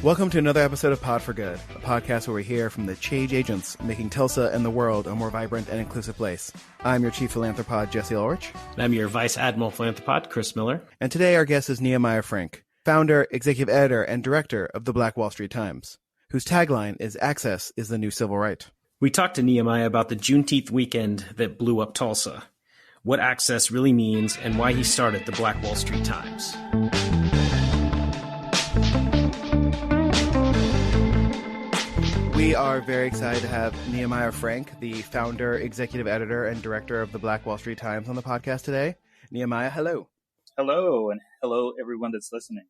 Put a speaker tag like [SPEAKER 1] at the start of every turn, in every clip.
[SPEAKER 1] Welcome to another episode of Pod for Good, a podcast where we hear from the change agents making Tulsa and the world a more vibrant and inclusive place. I'm your chief philanthropod, Jesse Ulrich.
[SPEAKER 2] And I'm your vice admiral philanthropod, Chris Miller.
[SPEAKER 1] And today our guest is Nehemiah Frank, founder, executive editor, and director of the Black Wall Street Times, whose tagline is "Access is the new civil right."
[SPEAKER 2] We talked to Nehemiah about the Juneteenth weekend that blew up Tulsa, what access really means, and why he started the Black Wall Street Times.
[SPEAKER 1] We are very excited to have Nehemiah Frank, the founder, executive editor, and director of the Black Wall Street Times on the podcast today. Nehemiah, hello.
[SPEAKER 3] Hello, and hello everyone that's listening.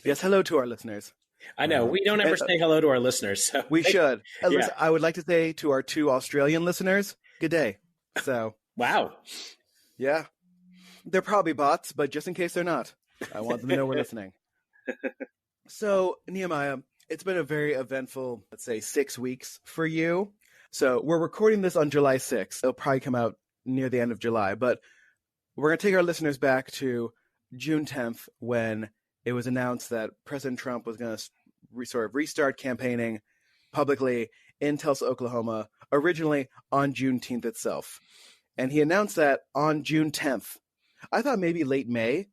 [SPEAKER 1] Yes, hello to our listeners.
[SPEAKER 2] I know, we don't ever say hello to our listeners. So.
[SPEAKER 1] We should.
[SPEAKER 2] Yeah.
[SPEAKER 1] Listen, I would like to say to our two Australian listeners, good day. So,
[SPEAKER 2] wow.
[SPEAKER 1] Yeah. They're probably bots, but just in case they're not, I want them to know we're listening. So, Nehemiah, it's been a very eventful, let's say, 6 weeks for you. So we're recording this on July 6th. It'll probably come out near the end of July. But we're going to take our listeners back to June 10th when it was announced that President Trump was going to sort of restart campaigning publicly in Tulsa, Oklahoma, originally on Juneteenth itself. And he announced that on June 10th. I thought maybe late May.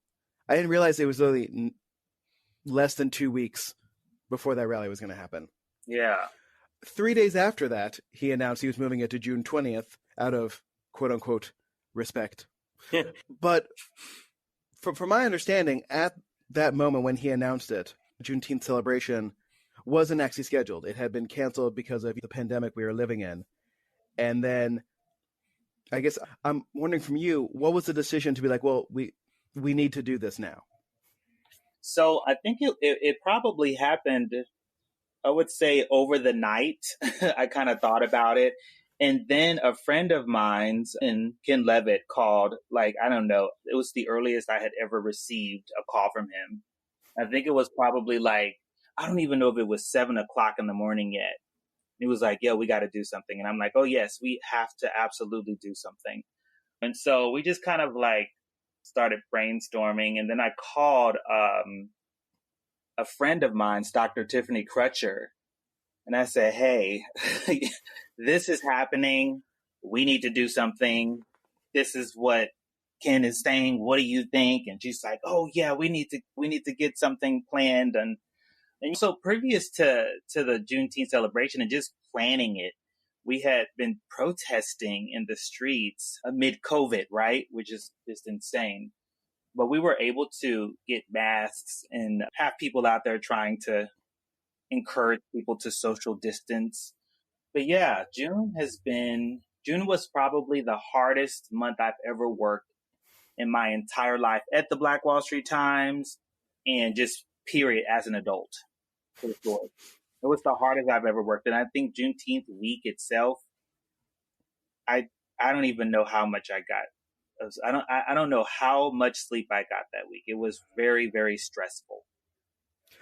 [SPEAKER 1] I didn't realize it was only less than 2 weeks before that rally was going to happen.
[SPEAKER 3] Yeah.
[SPEAKER 1] 3 days after that, he announced he was moving it to June 20th out of quote-unquote respect. But from my understanding, at that moment when he announced it, Juneteenth celebration wasn't actually scheduled. It had been canceled because of the pandemic we were living in. And then I guess I'm wondering from you, what was the decision to be like, well, we need to do this now?
[SPEAKER 3] So I think it probably happened, I would say, over the night. I kind of thought about it. And then a friend of mine's, and Ken Levitt, called, like, I don't know, it was the earliest I had ever received a call from him. I think it was probably like, I don't even know if it was 7 o'clock in the morning yet. He was like, "Yo, we got to do something." And I'm like, "Oh, yes, we have to absolutely do something." And so we just kind of like started brainstorming. And then I called a friend of mine's, Dr. Tiffany Crutcher. And I said, "Hey, this is happening. We need to do something. This is what Ken is saying. What do you think?" And she's like, "Oh yeah, we need to get something planned." And so previous to the Juneteenth celebration and just planning it, we had been protesting in the streets amid COVID, right? Which is just insane. But we were able to get masks and have people out there trying to encourage people to social distance. But yeah, June was probably the hardest month I've ever worked in my entire life at the Black Wall Street Times and just period as an adult. For sure. It was the hardest I've ever worked. And I think Juneteenth week itself, I don't even know how much I got. I don't know how much sleep I got that week. It was very, very stressful.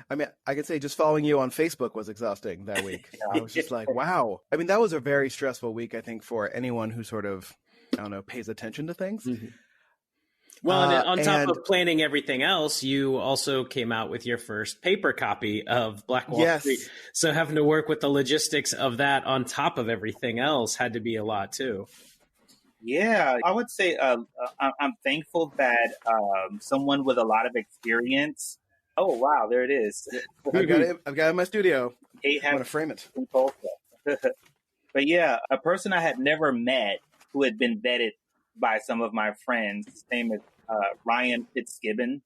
[SPEAKER 1] I mean, I could say just following you on Facebook was exhausting that week. I was just like, wow. I mean, that was a very stressful week, I think, for anyone who sort of, I don't know, pays attention to things.
[SPEAKER 2] Mm-hmm. Well, and on top of planning everything else, you also came out with your first paper copy of Black Wall Street. So having to work with the logistics of that on top of everything else had to be a lot too.
[SPEAKER 3] Yeah, I would say I'm thankful that someone with a lot of experience. Oh, wow, there it is.
[SPEAKER 1] I've got it in my studio. I'm going to frame it.
[SPEAKER 3] But yeah, a person I had never met who had been vetted by some of my friends. His name is Ryan Fitzgibbon.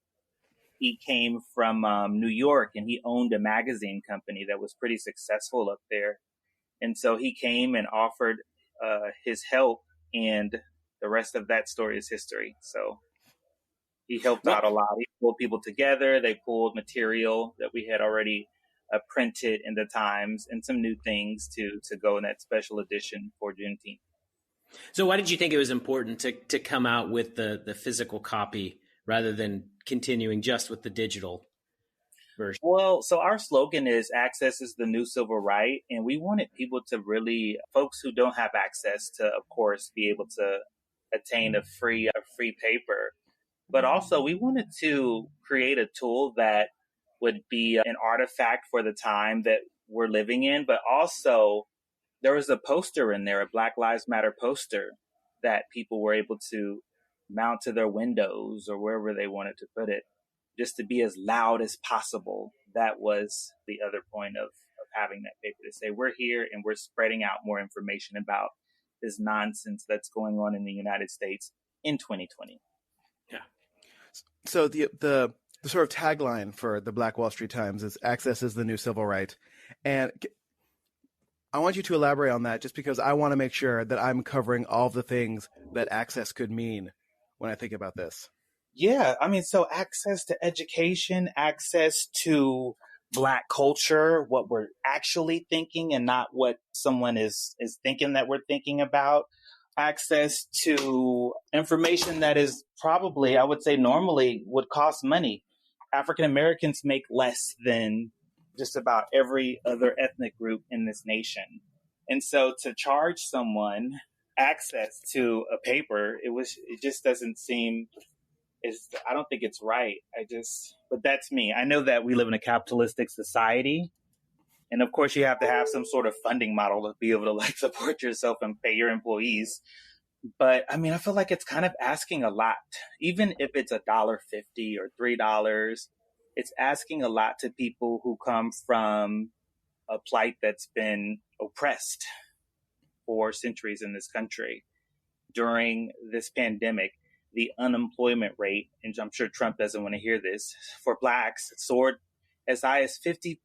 [SPEAKER 3] He came from New York, and he owned a magazine company that was pretty successful up there. And so he came and offered his help, and the rest of that story is history. So he helped out a lot. He pulled people together. They pulled material that we had already printed in the Times and some new things to go in that special edition for Juneteenth.
[SPEAKER 2] So why did you think it was important to come out with the physical copy rather than continuing just with the digital version?
[SPEAKER 3] Well, so our slogan is access is the new civil right. And we wanted people to really, folks who don't have access to, of course, be able to attain a free paper. But also we wanted to create a tool that would be an artifact for the time that we're living in. But also, there was a poster in there, a Black Lives Matter poster that people were able to mount to their windows or wherever they wanted to put it, just to be as loud as possible. That was the other point of having that paper, to say we're here and we're spreading out more information about this nonsense that's going on in the United States in 2020.
[SPEAKER 2] Yeah.
[SPEAKER 1] So the sort of tagline for the Black Wall Street Times is "Access is the new civil right," and I want you to elaborate on that, just because I want to make sure that I'm covering all the things that access could mean when I think about this.
[SPEAKER 3] Yeah, I mean, so access to education, access to Black culture, what we're actually thinking and not what someone is thinking that we're thinking about, access to information that is probably, I would say normally would cost money. African Americans make less than just about every other ethnic group in this nation. And so to charge someone access to a paper, it just doesn't seem, I don't think it's right. But that's me. I know that we live in a capitalistic society. And of course, you have to have some sort of funding model to be able to like support yourself and pay your employees. But I mean, I feel like it's kind of asking a lot, even if it's $1.50 or $3. It's asking a lot to people who come from a plight that's been oppressed for centuries in this country. During this pandemic, the unemployment rate, and I'm sure Trump doesn't want to hear this, for Blacks soared as high as 52%,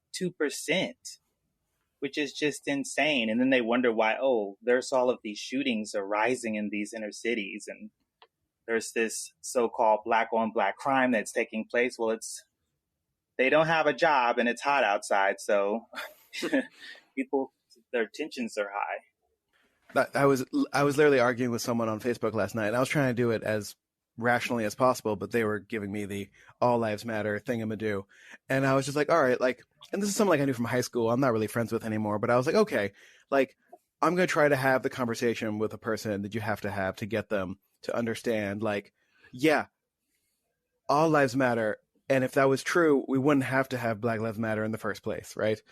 [SPEAKER 3] which is just insane. And then they wonder why, there's all of these shootings are rising in these inner cities, and there's this so-called Black on Black crime that's taking place. Well, they don't have a job and it's hot outside, so people, their tensions are high.
[SPEAKER 1] I was literally arguing with someone on Facebook last night, and I was trying to do it as rationally as possible, but they were giving me the all lives matter thingamadoo. And I was just like, all right, like, and this is someone like I knew from high school, I'm not really friends with anymore, but I was like, okay, like, I'm going to try to have the conversation with a person that you have to get them to understand, like, yeah, all lives matter. And if that was true, we wouldn't have to have Black Lives Matter in the first place, right?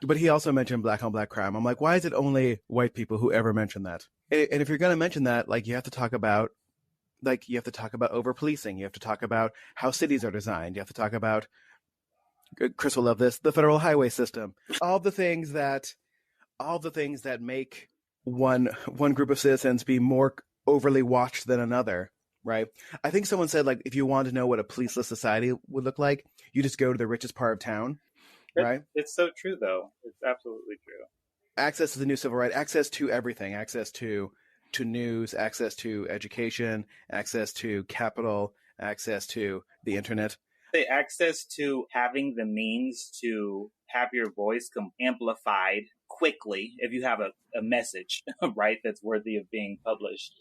[SPEAKER 1] But he also mentioned Black on Black crime. I'm like, why is it only white people who ever mention that? And if you're going to mention that, like, you have to talk about over policing. You have to talk about how cities are designed. You have to talk about, Chris will love this, the federal highway system. All the things that make one group of citizens be more overly watched than another, right? I think someone said, like, if you want to know what a policeless society would look like, you just go to the richest part of town. Right?
[SPEAKER 3] It's so true, though. It's absolutely true.
[SPEAKER 1] Access to the new civil right, access to everything, access to news, access to education, access to capital, access to the internet.
[SPEAKER 3] The access to having the means to have your voice amplified quickly if you have a message, right, that's worthy of being published.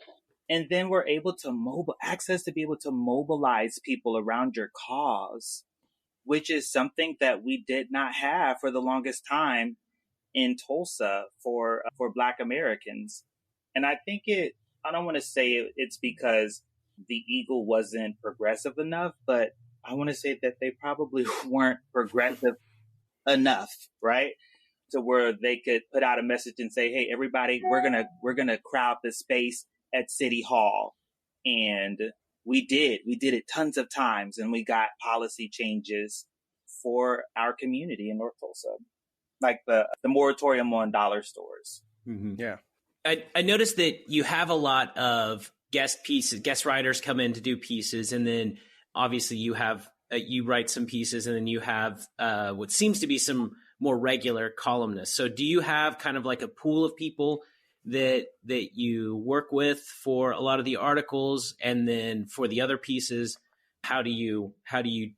[SPEAKER 3] And then we're able to access to be able to mobilize people around your cause, which is something that we did not have for the longest time in Tulsa for Black Americans. And I think I don't want to say it's because the Eagle wasn't progressive enough, but I want to say that they probably weren't progressive enough, right? To where they could put out a message and say, hey, everybody, we're going to crowd the space at City Hall. And we did it tons of times, and we got policy changes for our community in North Tulsa, like the moratorium on dollar stores.
[SPEAKER 1] Mm-hmm. Yeah.
[SPEAKER 2] I noticed that you have a lot of guest writers come in to do pieces, and then obviously you have you write some pieces, and then you have what seems to be some more regular columnists. So do you have kind of like a pool of people that you work with for a lot of the articles, and then for the other pieces, how do you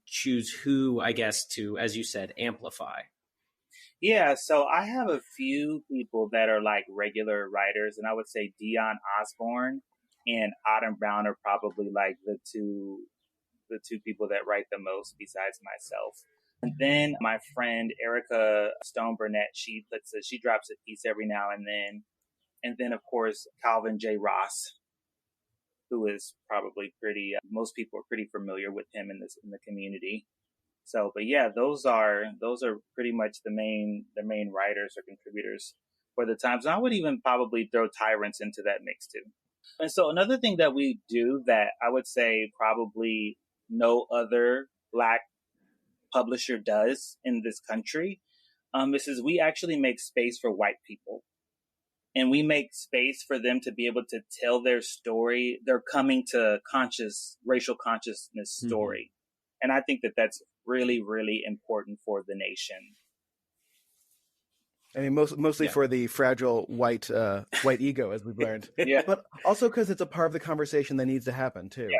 [SPEAKER 2] choose who, I guess, to, as you said, amplify?
[SPEAKER 3] Yeah, so I have a few people that are like regular writers, and I would say Dion Osborne and Autumn Brown are probably like the two people that write the most besides myself. And then my friend Erica Stone Burnett, she drops a piece every now and then. And then, of course, Calvin J. Ross, who is probably most people are pretty familiar with him in the community. So, but yeah, those are pretty much the main writers or contributors for the Times. And I would even probably throw tyrants into that mix too. And so another thing that we do that I would say probably no other Black publisher does in this country, is we actually make space for white people. And we make space for them to be able to tell their story, their coming to racial consciousness story. And I think that that's really, really important for the nation.
[SPEAKER 1] I mean, mostly for the fragile white ego, as we've learned.
[SPEAKER 3] Yeah.
[SPEAKER 1] But also because it's a part of the conversation that needs to happen, too.
[SPEAKER 3] Yeah.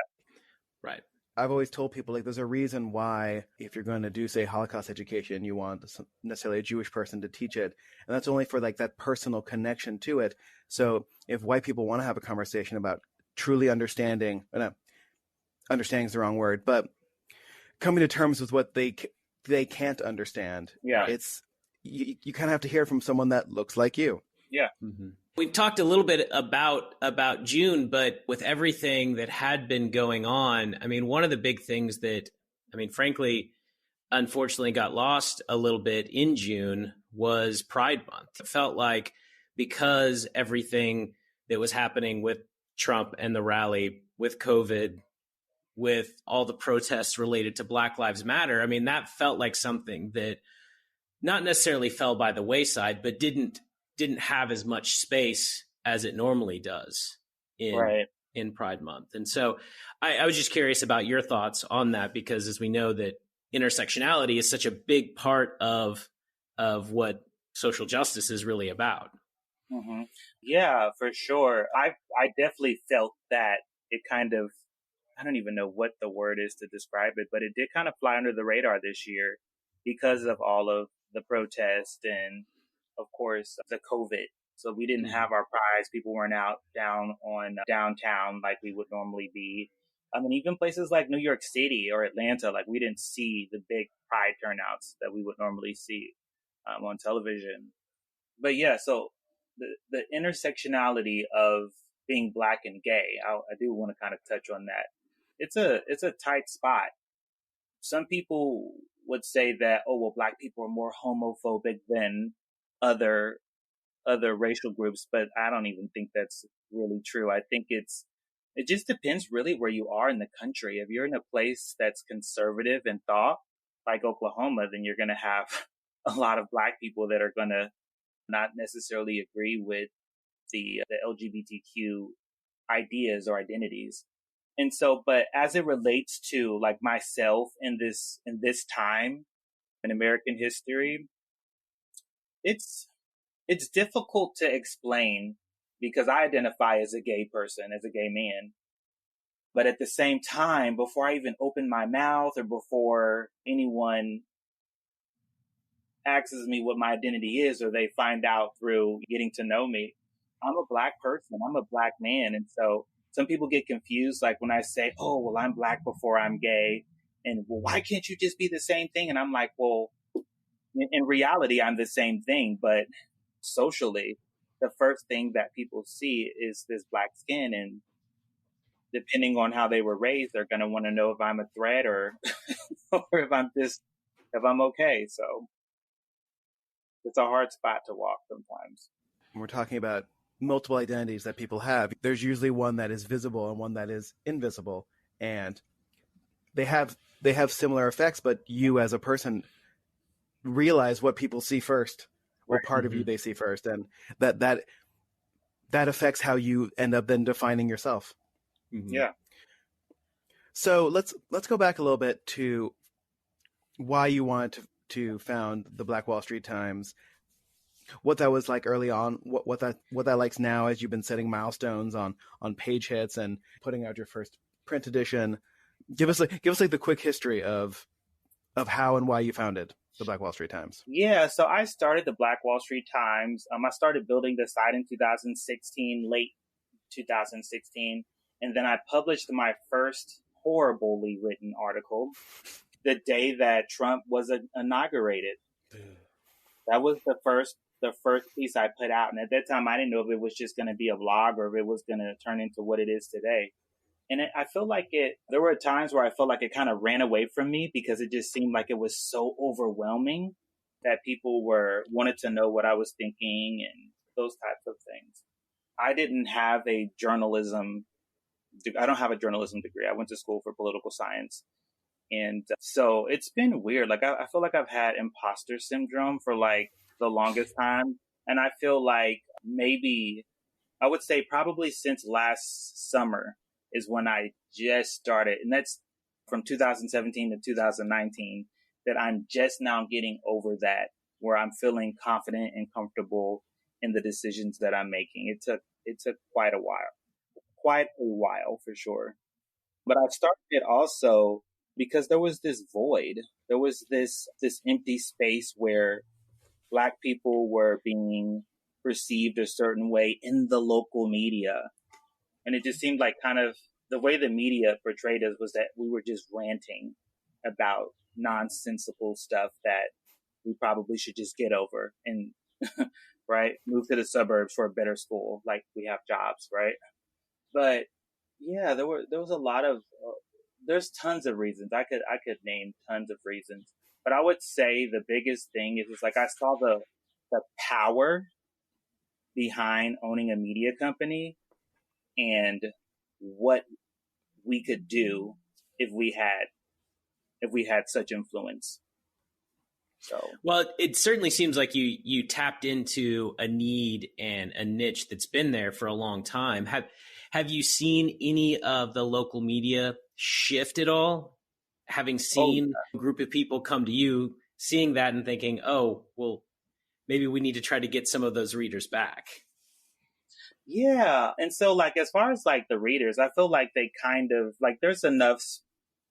[SPEAKER 2] Right.
[SPEAKER 1] I've always told people, like, there's a reason why, if you're going to do, say, Holocaust education, you want necessarily a Jewish person to teach it. And that's only for, like, that personal connection to it. So if white people want to have a conversation about truly understanding, understanding is the wrong word, but coming to terms with what they can't understand, it's you kind of have to hear from someone that looks like you.
[SPEAKER 3] Yeah.
[SPEAKER 2] Mm-hmm. We've talked a little bit about June, but with everything that had been going on, I mean, one of the big things that, I mean, frankly, unfortunately got lost a little bit in June was Pride Month. It felt like because everything that was happening with Trump and the rally, with COVID, with all the protests related to Black Lives Matter, I mean, that felt like something that not necessarily fell by the wayside, but didn't have as much space as it normally does in Pride Month. And so I was just curious about your thoughts on that, because as we know that intersectionality is such a big part of what social justice is really about.
[SPEAKER 3] Mm-hmm. Yeah, for sure. I definitely felt that it kind of, I don't even know what the word is to describe it, but it did kind of fly under the radar this year because of all of the protests and, of course, the COVID. So we didn't have our prides. People weren't out downtown like we would normally be. I mean, even places like New York City or Atlanta, like we didn't see the big pride turnouts that we would normally see on television. But yeah, so the intersectionality of being Black and gay, I do want to kind of touch on that. It's a tight spot. Some people would say that, oh, well, Black people are more homophobic than other racial groups, but I don't even think that's really true. I think it just depends really where you are in the country. If you're in a place that's conservative in thought, like Oklahoma, then you're going to have a lot of Black people that are going to not necessarily agree with the LGBTQ ideas or identities. And so, but as it relates to like myself in this time in American history, it's difficult to explain because I identify as a gay person, as a gay man. But at the same time, before I even open my mouth or before anyone asks me what my identity is or they find out through getting to know me, I'm a Black person. I'm a Black man. And so some people get confused, like when I say, oh, well, I'm Black before I'm gay. And well, why can't you just be the same thing? And I'm like, well, in reality, I'm the same thing. But socially, the first thing that people see is this Black skin. And depending on how they were raised, they're going to want to know if I'm a threat or, or if I'm okay. So it's a hard spot to walk sometimes.
[SPEAKER 1] When we're talking about multiple identities that people have, there's usually one that is visible and one that is invisible, and they have similar effects, but you as a person realize what people see first, what part of you they see first, and that affects how you end up then defining yourself.
[SPEAKER 3] Yeah.
[SPEAKER 1] So let's go back a little bit to why you wanted to found the Black Wall Street Times, what that was like early on, what that likes now as you've been setting milestones on page hits and putting out your first print edition. Give us like the quick history of how and why you founded the Black Wall Street Times.
[SPEAKER 3] Yeah, so I started the Black Wall Street Times. I started building the site in 2016, late 2016, and then I published my first horribly written article the day that Trump was inaugurated. That was the first piece I put out. And at that time, I didn't know if it was just going to be a blog or if it was going to turn into what it is today. And I feel like there were times where I felt like it kind of ran away from me because it just seemed like it was so overwhelming that people wanted to know what I was thinking and those types of things. I don't have a journalism degree. I went to school for political science. And so it's been weird. Like, I feel like I've had imposter syndrome for like the longest time. And I feel like maybe I would say probably since last summer is when I just started. And that's from 2017 to 2019 that I'm just now getting over that, where I'm feeling confident and comfortable in the decisions that I'm making. It took quite a while for sure. But I started it also because there was this void. There was this empty space where Black people were being perceived a certain way in the local media. And it just seemed like kind of the way the media portrayed us was that we were just ranting about nonsensical stuff that we probably should just get over and, right, move to the suburbs for a better school, like we have jobs, right? But yeah, there was a lot of there's tons of reasons. I could name tons of reasons, but I would say the biggest thing is like I saw the power behind owning a media company and what we could do if we had such influence. So,
[SPEAKER 2] well, it certainly seems like you tapped into a need and a niche that's been there for a long time. Have you seen any of the local media shift at all? Having seen a group of people come to you, seeing that and thinking, oh, well, maybe we need to try to get some of those readers back.
[SPEAKER 3] Yeah. And so like, as far as like the readers, I feel like they kind of like, there's enough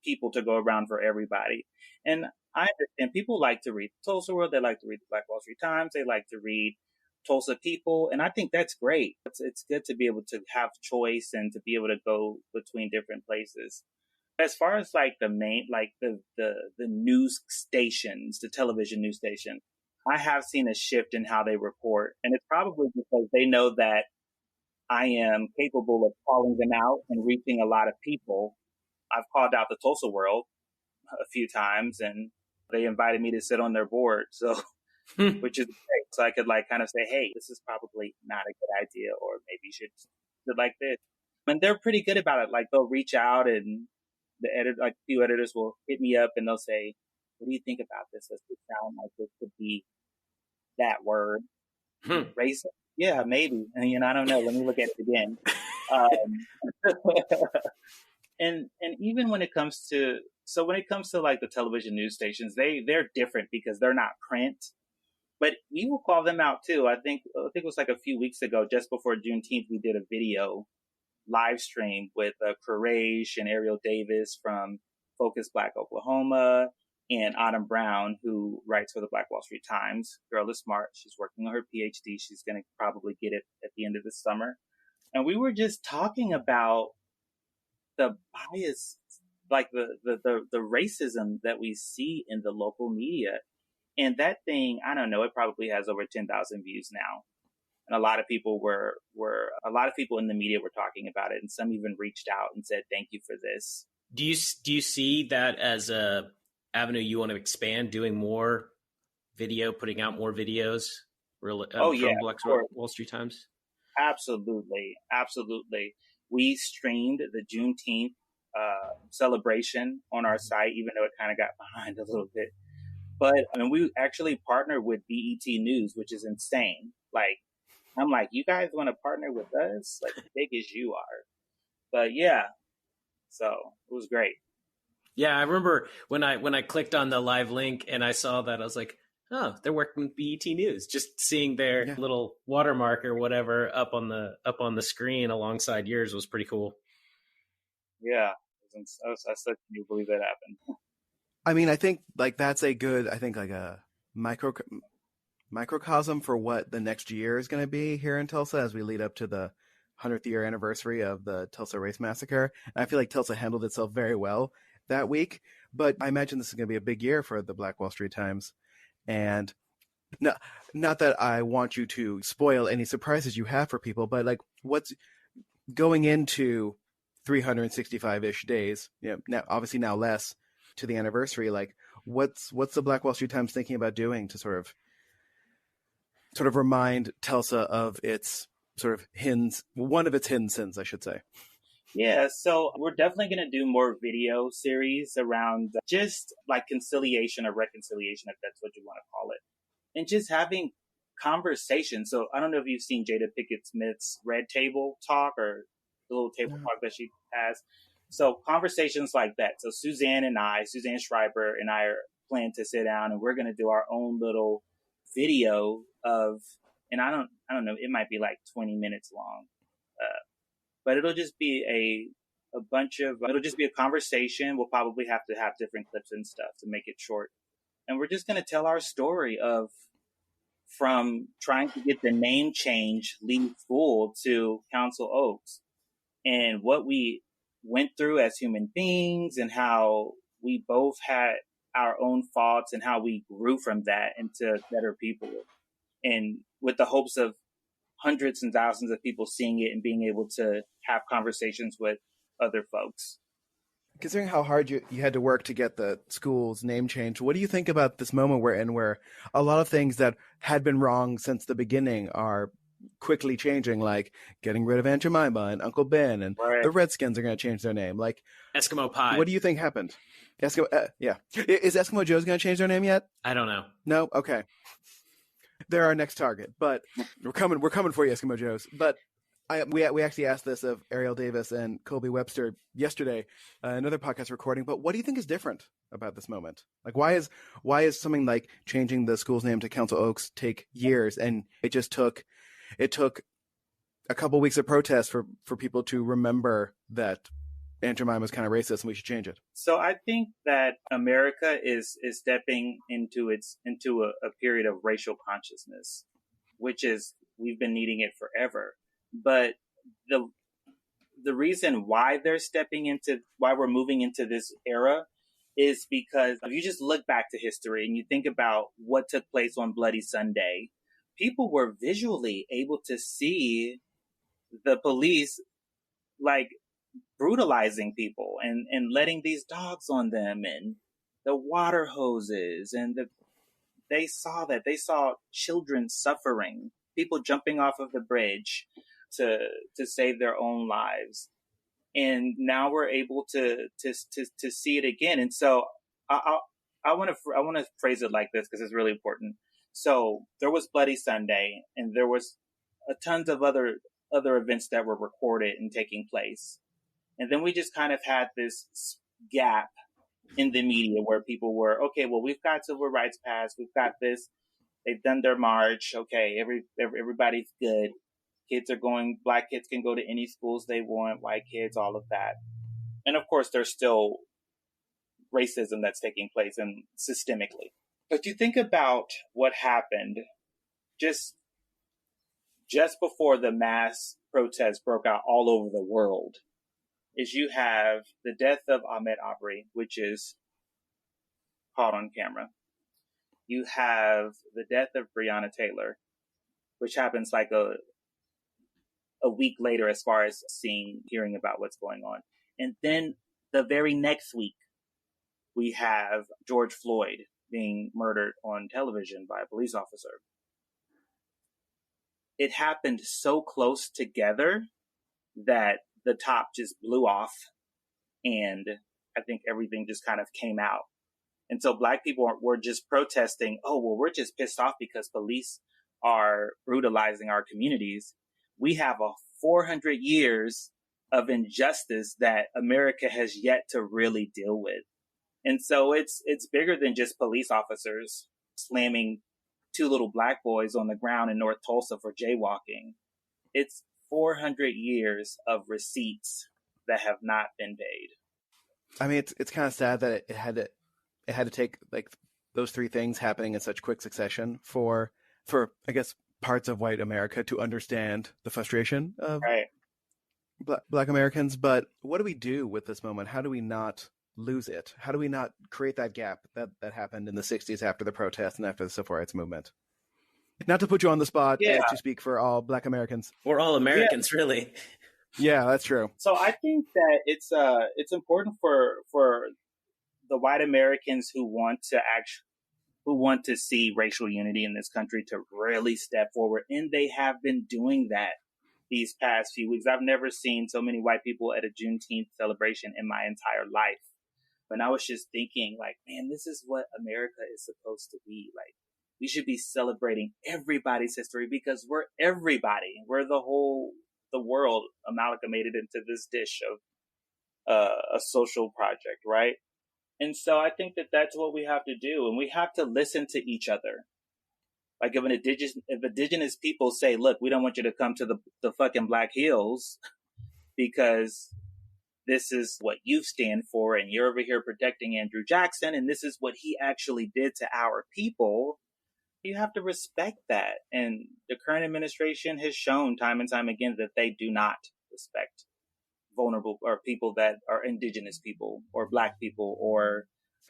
[SPEAKER 3] people to go around for everybody. And I understand people like to read the Tulsa World. They like to read the Black Wall Street Times. They like to read Tulsa People. And I think that's great. It's good to be able to have choice and to be able to go between different places. As far as like the main, like the news stations, the television news station, I have seen a shift in how they report. And it's probably because they know that I am capable of calling them out and reaching a lot of people. I've called out the Tulsa World a few times and they invited me to sit on their board. So, which is great. So I could like kind of say, hey, this is probably not a good idea, or maybe you should do like this. And they're pretty good about it. Like they'll reach out and a few editors will hit me up and they'll say, what do you think about this? Does it sound like this could be that word? Racist? Yeah, maybe. And, I don't know. Let me look at it again. And even when it comes to like the television news stations, they're different because they're not print, but we will call them out too. I think it was like a few weeks ago, just before Juneteenth, we did a video live stream with Courage and Ariel Davis from Focus Black Oklahoma and Autumn Brown, who writes for the Black Wall Street Times. Girl is smart. She's working on her PhD. She's going to probably get it at the end of the summer. And we were just talking about the bias, like the racism that we see in the local media. And that thing, I don't know, it probably has over 10,000 views now. And a lot of people in the media were talking about it. And some even reached out and said, thank you for this.
[SPEAKER 2] Do you see that as a avenue you want to expand, doing more video, putting out more videos from Black Wall Street Times?
[SPEAKER 3] Absolutely. We streamed the Juneteenth celebration on our site, even though it kind of got behind a little bit. But we actually partnered with BET News, which is insane. Like, I'm like, you guys want to partner with us? Like, big as you are. But yeah, so it was great.
[SPEAKER 2] Yeah, I remember when I clicked on the live link and I saw that, I was like, oh, they're working with BET News. Just seeing their little watermark or whatever up on the screen alongside yours was pretty cool.
[SPEAKER 3] Yeah, I still can't believe that happened.
[SPEAKER 1] I mean, I think like that's a microcosm for what the next year is going to be here in Tulsa as we lead up to the 100th year anniversary of the Tulsa Race Massacre. And I feel like Tulsa handled itself very well that week, but I imagine this is going to be a big year for the Black Wall Street Times. And not that I want you to spoil any surprises you have for people, but like what's going into 365-ish days, now obviously now less to the anniversary. Like, what's the Black Wall Street Times thinking about doing to sort of remind Tulsa of its sort of one of its hidden sins, I should say?
[SPEAKER 3] Yeah, so we're definitely going to do more video series around just like conciliation or reconciliation, if that's what you want to call it, and just having conversation. So I don't know if you've seen Jada Pinkett Smith's Red Table Talk, or the little table talk that she has. So conversations like that. So Suzanne Schreiber and I are planning to sit down, and we're going to do our own little video of, and I don't know, it might be like 20 minutes long, but it'll just be it'll just be a conversation. We'll probably have to have different clips and stuff to make it short, and we're just going to tell our story of from trying to get the name change Lee Fool to Council Oaks, and what we went through as human beings, and how we both had our own faults, and how we grew from that into better people, and with the hopes of hundreds and thousands of people seeing it and being able to have conversations with other folks.
[SPEAKER 1] Considering how hard you had to work to get the school's name changed, what do you think about this moment we're in, where a lot of things that had been wrong since the beginning are quickly changing, like getting rid of Aunt Jemima and Uncle Ben, and the Redskins are going to change their name, like
[SPEAKER 2] Eskimo Pie?
[SPEAKER 1] What do you think happened? Yeah. Is Eskimo Joe's going to change their name yet?
[SPEAKER 2] I don't know.
[SPEAKER 1] No? Okay. They're our next target, but we're coming for you, Eskimo Joes. But we actually asked this of Ariel Davis and Colby Webster yesterday, another podcast recording. But what do you think is different about this moment? Like, why is something like changing the school's name to Council Oaks take years, and it took a couple weeks of protest for people to remember that Aunt Jemima was kind of racist and we should change it?
[SPEAKER 3] So I think that America is stepping into a period of racial consciousness, which is, we've been needing it forever. But the reason why why we're moving into this era is because if you just look back to history and you think about what took place on Bloody Sunday, people were visually able to see the police like brutalizing people and letting these dogs on them, and the water hoses, and they saw children suffering, people jumping off of the bridge to save their own lives. And now we're able to see it again. And so I want to phrase it like this, because it's really important. So there was Bloody Sunday, and there was tons of other events that were recorded and taking place. And then we just kind of had this gap in the media where people were, okay, well, we've got civil rights passed, we've got this, they've done their march, okay, everybody's good. Black kids can go to any schools they want, white kids, all of that. And of course, there's still racism that's taking place, and systemically. But you think about what happened just before the mass protests broke out all over the world, is you have the death of Ahmaud Arbery, which is caught on camera. You have the death of Breonna Taylor, which happens like a week later as far as hearing about what's going on. And then the very next week, we have George Floyd being murdered on television by a police officer. It happened so close together that the top just blew off, and I think everything just kind of came out. And so Black people were just protesting, oh, well, we're just pissed off because police are brutalizing our communities. We have 400 years of injustice that America has yet to really deal with. And so it's bigger than just police officers slamming two little Black boys on the ground in North Tulsa for jaywalking. It's 400 years of receipts that have not been paid.
[SPEAKER 1] I mean, it's kind of sad that it had to take like those three things happening in such quick succession for I guess parts of white America to understand the frustration of Black Americans. But what do we do with this moment? How do we not lose it? How do we not create that gap that happened in the 60s after the protests and after the civil rights movement? Not to put you on the spot to speak for all Black Americans.
[SPEAKER 2] Or all Americans, really.
[SPEAKER 1] Yeah, that's true.
[SPEAKER 3] So I think that it's important for the white Americans who want to see racial unity in this country to really step forward, and they have been doing that these past few weeks. I've never seen so many white people at a Juneteenth celebration in my entire life. But I was just thinking, like, man, this is what America is supposed to be. Like, we should be celebrating everybody's history because we're everybody. We're the world amalgamated into this dish of a social project, right? And so I think that that's what we have to do. And we have to listen to each other. Like if indigenous people say, look, we don't want you to come to the fucking Black Hills because this is what you stand for and you're over here protecting Andrew Jackson and this is what he actually did to our people, you have to respect that. And the current administration has shown time and time again that they do not respect vulnerable or people that are indigenous people or Black people or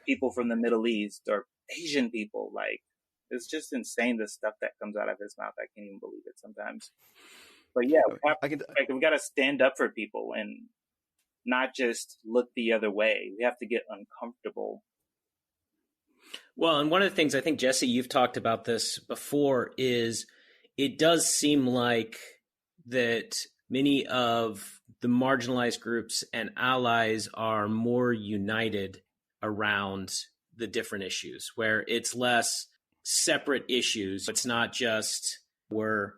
[SPEAKER 3] people from the Middle East or Asian people. Like, it's just insane, the stuff that comes out of his mouth. I can't even believe it sometimes. But yeah, we got to stand up for people and not just look the other way. We have to get uncomfortable.
[SPEAKER 2] Well, and one of the things I think, Jesse, you've talked about this before, is it does seem like that many of the marginalized groups and allies are more united around the different issues, where it's less separate issues. It's not just we're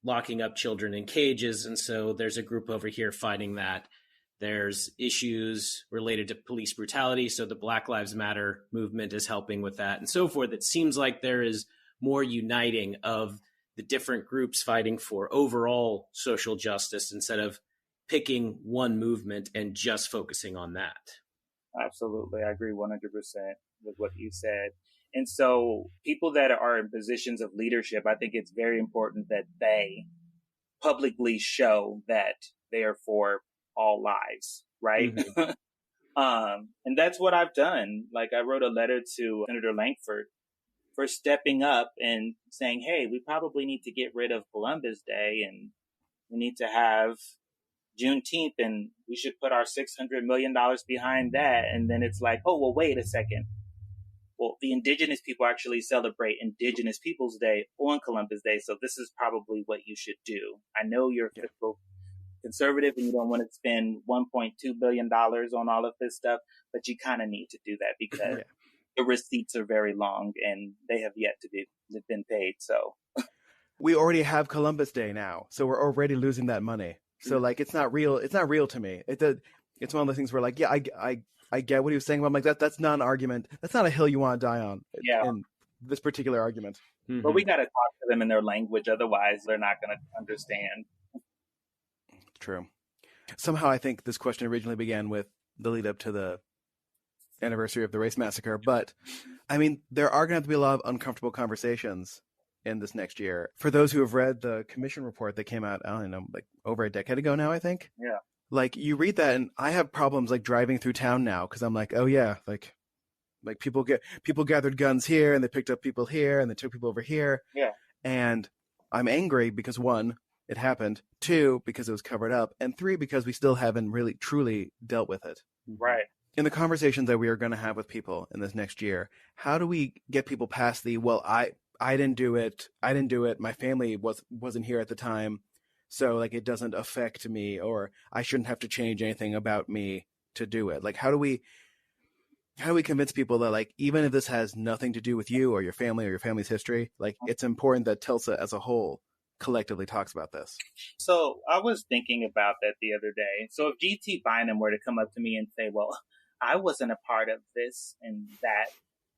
[SPEAKER 2] locking up children in cages, and so there's a group over here fighting that. There's issues related to police brutality, so the Black Lives Matter movement is helping with that and so forth. It seems like there is more uniting of the different groups fighting for overall social justice instead of picking one movement and just focusing on that.
[SPEAKER 3] Absolutely. I agree 100% with what you said. And so people that are in positions of leadership, I think it's very important that they publicly show that they are for all lives, right? Mm-hmm. And that's what I've done. Like, I wrote a letter to Senator Lankford for stepping up and saying, hey, we probably need to get rid of Columbus Day and we need to have Juneteenth and we should put our $600 million behind that. And then it's like, oh, well, wait a second. Well, the indigenous people actually celebrate Indigenous Peoples Day on Columbus Day. So this is probably what you should do. I know you're fiscal conservative and you don't want to spend $1.2 billion on all of this stuff, but you kind of need to do that because the receipts are very long and they have yet to been paid. So
[SPEAKER 1] we already have Columbus Day now, so we're already losing that money. So like, it's not real. It's not real to me. It's one of those things where like, yeah, I get what he was saying, but I'm like, that's not an argument. That's not a hill you want to die on in this particular argument.
[SPEAKER 3] Mm-hmm. But we got to talk to them in their language. Otherwise, they're not going to understand.
[SPEAKER 1] True. Somehow I think this question originally began with the lead up to the anniversary of the race massacre. But I mean, there are going to have to be a lot of uncomfortable conversations in this next year. For those who have read the commission report that came out, I don't know, like over a decade ago now, I think.
[SPEAKER 3] Yeah.
[SPEAKER 1] Like, you read that and I have problems like driving through town now because I'm like, oh yeah, like people gathered guns here and they picked up people here and they took people over here.
[SPEAKER 3] Yeah.
[SPEAKER 1] And I'm angry because, one, it happened, two, because it was covered up, and three, because we still haven't really truly dealt with it.
[SPEAKER 3] Right.
[SPEAKER 1] In the conversations that we are going to have with people in this next year, how do we get people past the, well, I didn't do it, my family wasn't here at the time, so like it doesn't affect me, or I shouldn't have to change anything about me to do it? Like, how do we convince people that, like, even if this has nothing to do with you or your family's history, like, it's important that Tulsa as a whole collectively talks about this?
[SPEAKER 3] So I was thinking about that the other day. So if G.T. Bynum were to come up to me and say, well, I wasn't a part of this and that.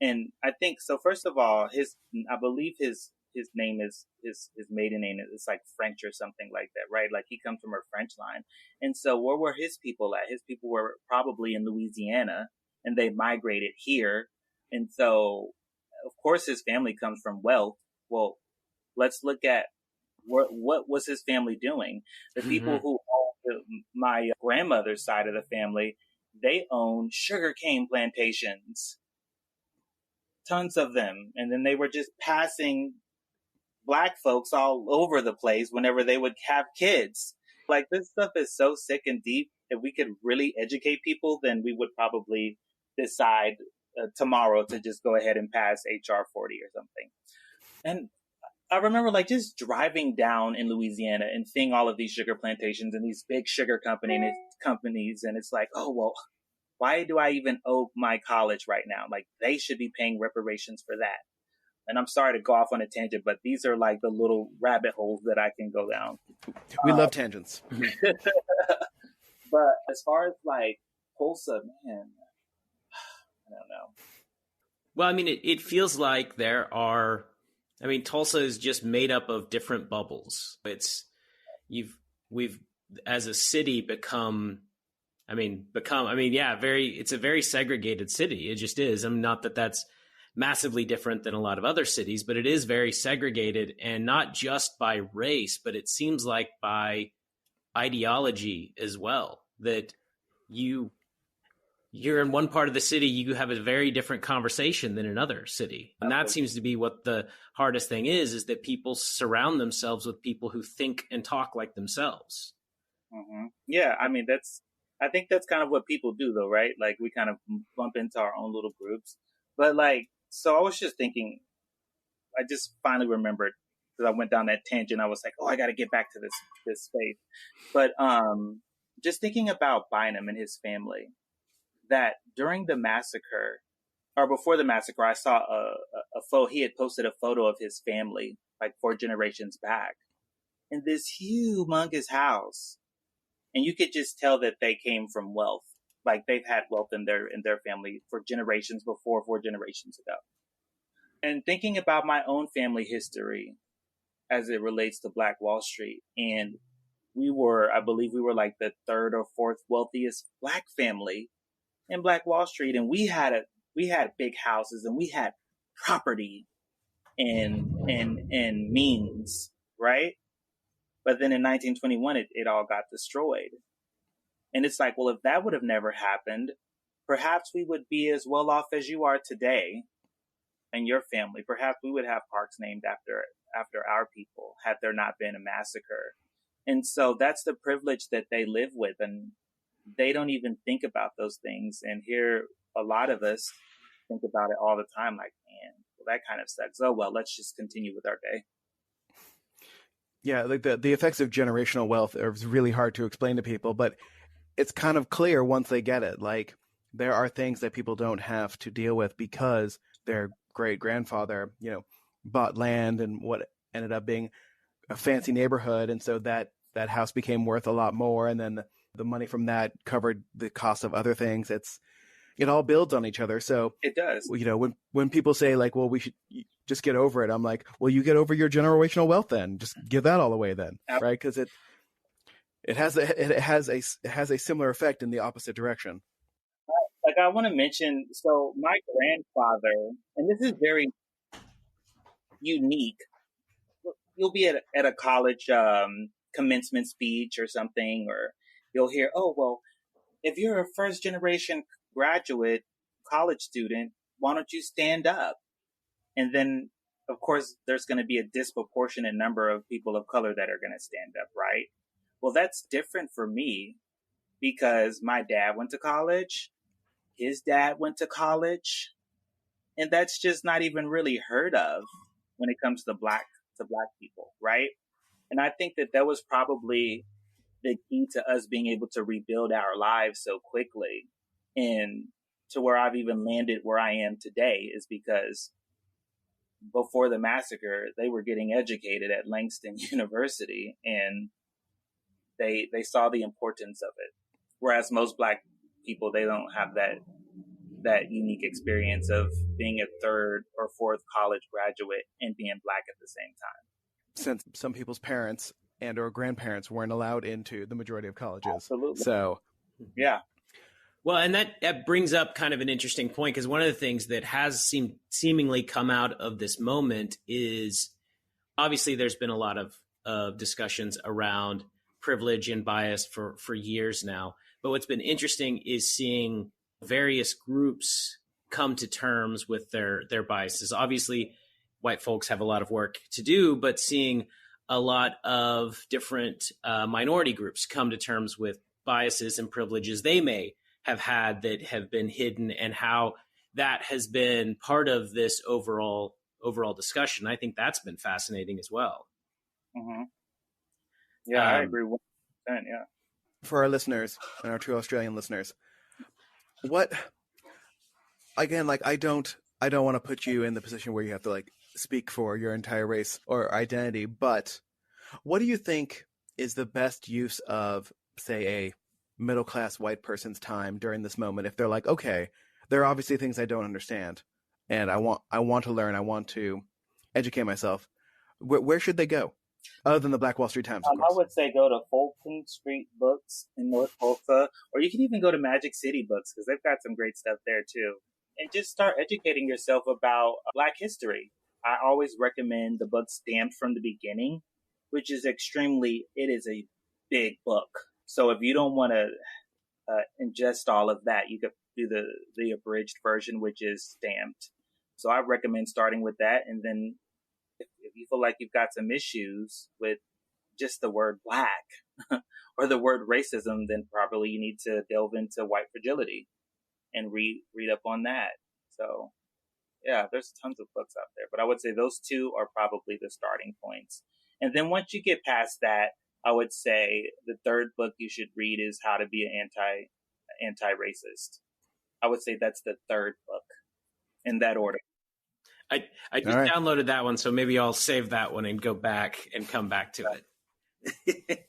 [SPEAKER 3] And I think, so first of all, I believe his name is, his maiden name is like French or something like that, right? Like, he comes from a French line. And so where were his people at? His people were probably in Louisiana and they migrated here. And so, of course, his family comes from wealth. Well, let's look at what was his family doing? The people who own my grandmother's side of the family, they own sugarcane plantations, tons of them. And then they were just passing Black folks all over the place whenever they would have kids. Like, this stuff is so sick and deep. If we could really educate people, then we would probably decide tomorrow to just go ahead and pass HR 40 or something. And I remember like just driving down in Louisiana and seeing all of these sugar plantations and these big sugar companies. And it's like, oh, well, why do I even owe my college right now? Like, they should be paying reparations for that. And I'm sorry to go off on a tangent, but these are like the little rabbit holes that I can go down.
[SPEAKER 1] We love tangents.
[SPEAKER 3] But as far as like Tulsa, man, I don't know.
[SPEAKER 2] Well, I mean, it feels like Tulsa is just made up of different bubbles. We've as a city become it's a very segregated city. It just is. I mean, not that that's massively different than a lot of other cities, but it is very segregated, and not just by race, but it seems like by ideology as well, that you're in one part of the city, you have a very different conversation than another city. And that seems to be what the hardest thing is that people surround themselves with people who think and talk like themselves.
[SPEAKER 3] Mm-hmm. Yeah. I mean, I think that's kind of what people do though, right? Like, we kind of bump into our own little groups. But like, so I was just thinking, I just finally remembered, because I went down that tangent. I was like, oh, I got to get back to this space. But just thinking about Bynum and his family, that during the massacre, or before the massacre, I saw a photo. He had posted a photo of his family, like 4 generations back, in this humongous house. And you could just tell that they came from wealth. Like, they've had wealth in their family for generations before, 4 generations ago. And thinking about my own family history as it relates to Black Wall Street, and I believe we were like the 3rd or 4th wealthiest Black family in Black Wall Street. And we had big houses, and we had property and means, right? But then in 1921, it all got destroyed. And it's like, well, if that would have never happened, perhaps we would be as well off as you are today and your family. Perhaps we would have parks named after our people had there not been a massacre. And so that's the privilege that they live with. And they don't even think about those things. And here, a lot of us think about it all the time. Like, man, well, that kind of sucks. Oh, well, let's just continue with our day.
[SPEAKER 1] Yeah, like the effects of generational wealth are really hard to explain to people, but it's kind of clear once they get it. Like, there are things that people don't have to deal with because their great grandfather, bought land and what ended up being a fancy neighborhood. And so that house became worth a lot more. And then the money from that covered the cost of other things. It all builds on each other. So
[SPEAKER 3] it does.
[SPEAKER 1] When people say like, well, we should just get over it, I'm like, well, you get over your generational wealth then. Just give that all away then, right? Because it has a similar effect in the opposite direction.
[SPEAKER 3] Like, I want to mention, so my grandfather, and this is very unique. You'll be at a college commencement speech or something, or you'll hear, oh, well, if you're a first generation graduate college student, why don't you stand up? And then, of course, there's going to be a disproportionate number of people of color that are going to stand up, right? Well, that's different for me because my dad went to college, his dad went to college, and that's just not even really heard of when it comes to black people, right? And I think that was probably the key to us being able to rebuild our lives so quickly, and to where I've even landed where I am today is because before the massacre, they were getting educated at Langston University, and they saw the importance of it. Whereas most Black people, they don't have that unique experience of being a 3rd or 4th college graduate and being Black at the same time.
[SPEAKER 1] Since some people's parents and or grandparents weren't allowed into the majority of colleges.
[SPEAKER 3] Absolutely.
[SPEAKER 1] So,
[SPEAKER 3] yeah.
[SPEAKER 2] Well, and that brings up kind of an interesting point, because one of the things that has seemingly come out of this moment is obviously there's been a lot of discussions around privilege and bias for years now. But what's been interesting is seeing various groups come to terms with their biases. Obviously, white folks have a lot of work to do, but seeing a lot of different minority groups come to terms with biases and privileges they may have had that have been hidden, and how that has been part of this overall discussion. I think that's been fascinating as well.
[SPEAKER 3] Mm-hmm. Yeah, I agree 100%. Yeah.
[SPEAKER 1] For our listeners and our true Australian listeners, what, again, like I don't want to put you in the position where you have to like speak for your entire race or identity, but what do you think is the best use of, say, a middle-class white person's time during this moment? If they're like, okay, there are obviously things I don't understand, and I want to learn, I want to educate myself. Where should they go, other than the Black Wall Street Times? Of course.
[SPEAKER 3] I would say go to Fulton Street Books in North Tulsa, or you can even go to Magic City Books because they've got some great stuff there too. And just start educating yourself about Black history. I always recommend the book Stamped from the Beginning, which is it is a big book. So if you don't want to ingest all of that, you could do the abridged version, which is Stamped. So I recommend starting with that. And then if you feel like you've got some issues with just the word Black or the word racism, then probably you need to delve into white fragility and read up on that. So yeah, there's tons of books out there, but I would say those two are probably the starting points. And then once you get past that, I would say the third book you should read is How to Be an Anti-Racist. I would say that's the third book in that order.
[SPEAKER 2] I just downloaded that one, so maybe I'll save that one and go back and come back to it.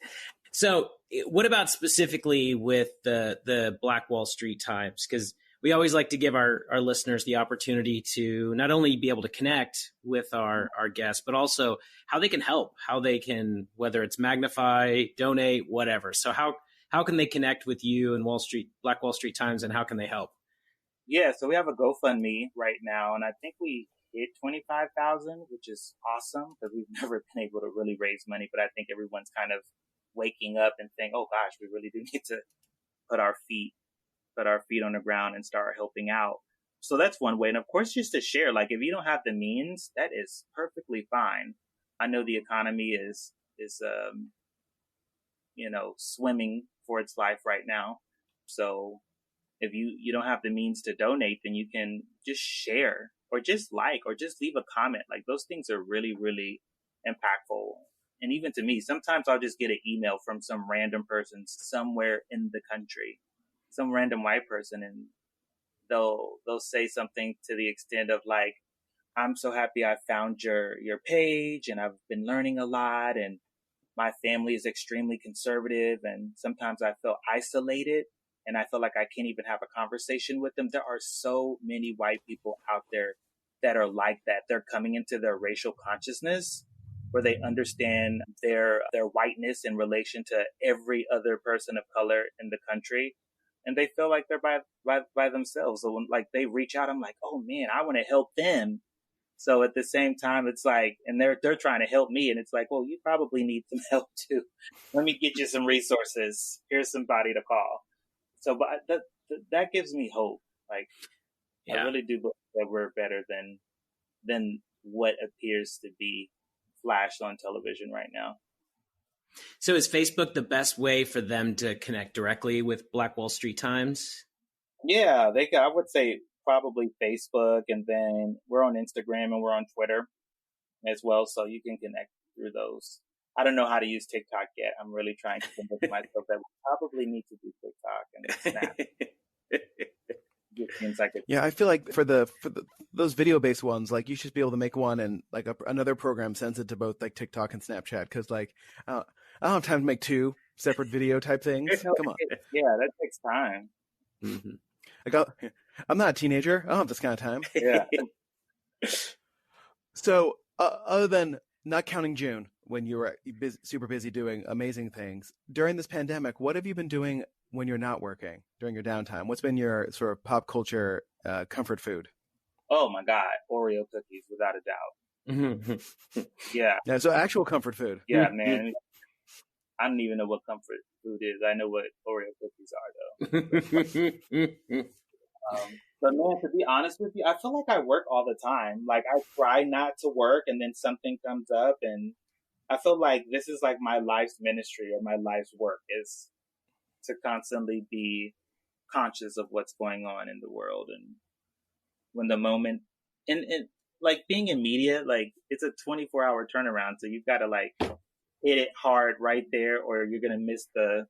[SPEAKER 2] So what about specifically with the Black Wall Street Times? Because we always like to give our listeners the opportunity to not only be able to connect with our guests, but also how they can help, how they can, whether it's magnify, donate, whatever. So how can they connect with you and Black Wall Street Times, and how can they help?
[SPEAKER 3] Yeah, so we have a GoFundMe right now, and I think we hit 25,000, which is awesome because we've never been able to really raise money. But I think everyone's kind of waking up and saying, "Oh gosh, we really do need to put our feet on the ground and start helping out." So that's one way. And of course, just to share, like if you don't have the means, that is perfectly fine. I know the economy is swimming for its life right now. So if you don't have the means to donate, then you can just share or just like, or just leave a comment. Like those things are really, really impactful. And even to me, sometimes I'll just get an email from some random person somewhere in the country, some random white person, and they'll say something to the extent of like, "I'm so happy I found your page, and I've been learning a lot, and my family is extremely conservative, and sometimes I feel isolated, and I feel like I can't even have a conversation with them." There are so many white people out there that are like that. They're coming into their racial consciousness where they understand their whiteness in relation to every other person of color in the country. And they feel like they're by themselves. So when like they reach out, I'm like, "Oh man, I want to help them." So at the same time, it's like, and they're trying to help me, and it's like, well, you probably need some help too. Let me get you some resources. Here's somebody to call. So, but that gives me hope. Like, yeah. I really do believe that we're better than what appears to be flashed on television right now.
[SPEAKER 2] So is Facebook the best way for them to connect directly with Black Wall Street Times?
[SPEAKER 3] Yeah, I would say probably Facebook, and then we're on Instagram and we're on Twitter as well. So you can connect through those. I don't know how to use TikTok yet. I'm really trying to convince myself that we probably need to do TikTok and Snap.
[SPEAKER 1] Yeah, I feel like for those video-based ones, like you should be able to make one, and like another program sends it to both like TikTok and Snapchat, because like I don't have time to make two separate video type things. Come on.
[SPEAKER 3] Yeah, that takes time.
[SPEAKER 2] Mm-hmm.
[SPEAKER 1] I'm not a teenager. I don't have this kind of time.
[SPEAKER 3] Yeah.
[SPEAKER 1] So other than not counting June, when you were super busy doing amazing things, during this pandemic, what have you been doing when you're not working during your downtime? What's been your sort of pop culture comfort food?
[SPEAKER 3] Oh my God, Oreo cookies, without a doubt. Yeah.
[SPEAKER 1] So actual comfort food.
[SPEAKER 3] Yeah, man. I don't even know what comfort food is. I know what Oreo cookies are, though. But man, to be honest with you, I feel like I work all the time. Like I try not to work, and then something comes up, and I feel like this is like my life's ministry or my life's work is to constantly be conscious of what's going on in the world. And when the moment, and like being in media, like it's a 24-hour turnaround. So you've got to like hit it hard right there, or you're going to miss the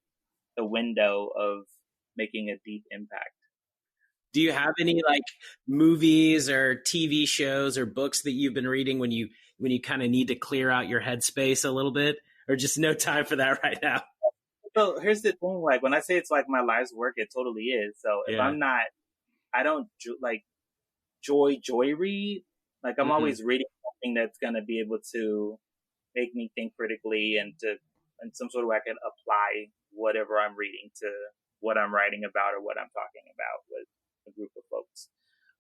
[SPEAKER 3] window of making a deep impact.
[SPEAKER 2] Do you have any like movies or TV shows or books that you've been reading when you kind of need to clear out your headspace a little bit, or just no time for that right now?
[SPEAKER 3] So here's the thing, like when I say it's like my life's work, it totally is. So if I don't like joy read, like I'm always reading something that's going to be able to make me think critically and in some sort of way I can apply whatever I'm reading to what I'm writing about or what I'm talking about with a group of folks.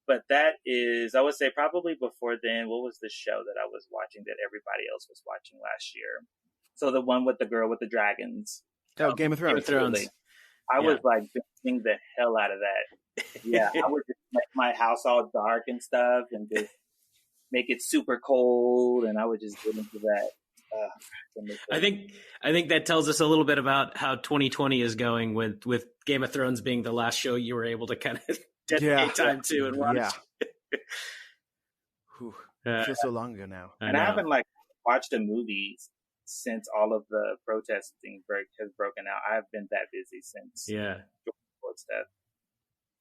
[SPEAKER 3] But that is, I would say probably before then, what was the show that I was watching that everybody else was watching last year? So the one with the girl with the dragons.
[SPEAKER 1] Oh, Game of Thrones.
[SPEAKER 3] I was like binging the hell out of that. Yeah, I would just make my house all dark and stuff and just make it super cold, and I would just get into that.
[SPEAKER 2] I think that tells us a little bit about how 2020 is going with Game of Thrones being the last show you were able to kind of dedicate time to and watch.
[SPEAKER 1] It feels so long ago now.
[SPEAKER 3] I haven't like watched a movie since all of the protesting has broken out. I've been that busy since George Floyd's death.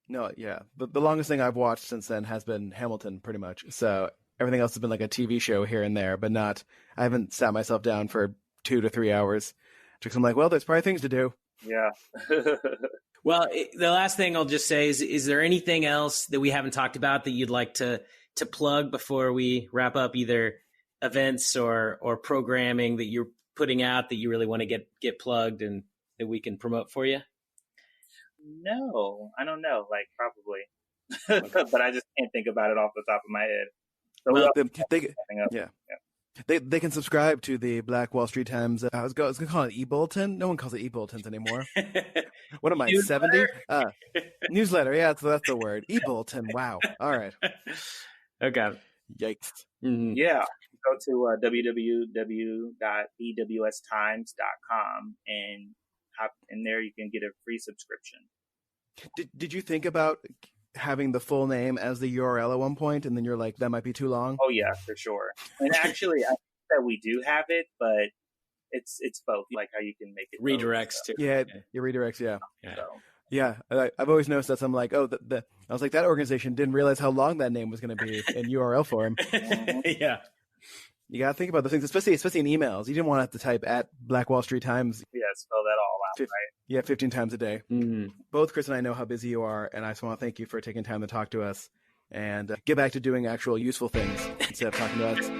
[SPEAKER 1] No, yeah. The longest thing I've watched since then has been Hamilton, pretty much. So everything else has been like a TV show here and there, but I haven't sat myself down for 2 to 3 hours. Because I'm like, well, there's probably things to do.
[SPEAKER 3] Yeah.
[SPEAKER 2] Well, the last thing I'll just say is there anything else that we haven't talked about that you'd like to plug before we wrap up, either events or programming that you're putting out that you really want to get plugged and that we can promote for you?
[SPEAKER 3] No, I don't know. Like probably, but I just can't think about it off the top of my head. So
[SPEAKER 1] well, they can subscribe to the Black Wall Street Times. I was going to call it e-bulletin. No one calls it e-bulletins anymore. What am I, 70? Newsletter. Yeah, that's the word. E-bulletin. Wow. All right.
[SPEAKER 2] Okay.
[SPEAKER 1] Yikes.
[SPEAKER 3] Mm-hmm. Yeah. Go to www.bwstimes.com and hop in there. You can get a free subscription.
[SPEAKER 1] Did you think about having the full name as the URL at one point, and then you're like, that might be too long?
[SPEAKER 3] Oh yeah, for sure. And actually, I think that we do have it, but it's both. Like how you can make it
[SPEAKER 2] redirects to.
[SPEAKER 1] Yeah, your redirects. Yeah. So. Yeah, I've always noticed that. I'm like, I was like, that organization didn't realize how long that name was going to be in URL form.
[SPEAKER 2] Yeah.
[SPEAKER 1] You got to think about those things, especially in emails. You didn't want to have to type at Black Wall Street Times.
[SPEAKER 3] Yeah, spell that all out, right?
[SPEAKER 1] Yeah, 15 times a day. Mm-hmm. Both Chris and I know how busy you are, and I just want to thank you for taking time to talk to us and get back to doing actual useful things instead of talking to us.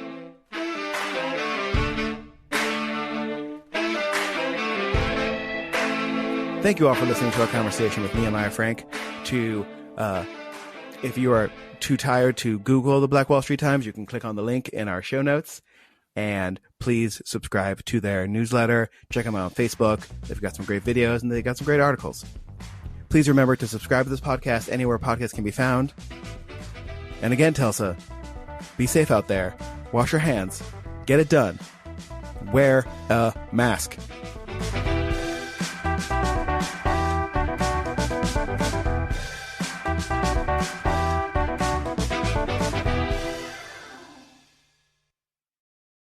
[SPEAKER 1] Thank you all for listening to our conversation with Nehemiah Frank. If you are too tired to Google the Black Wall Street Times, you can click on the link in our show notes. And please subscribe to their newsletter. Check them out on Facebook. They've got some great videos and they've got some great articles. Please remember to subscribe to this podcast anywhere podcasts can be found. And again, Tulsa, be safe out there. Wash your hands. Get it done. Wear a mask.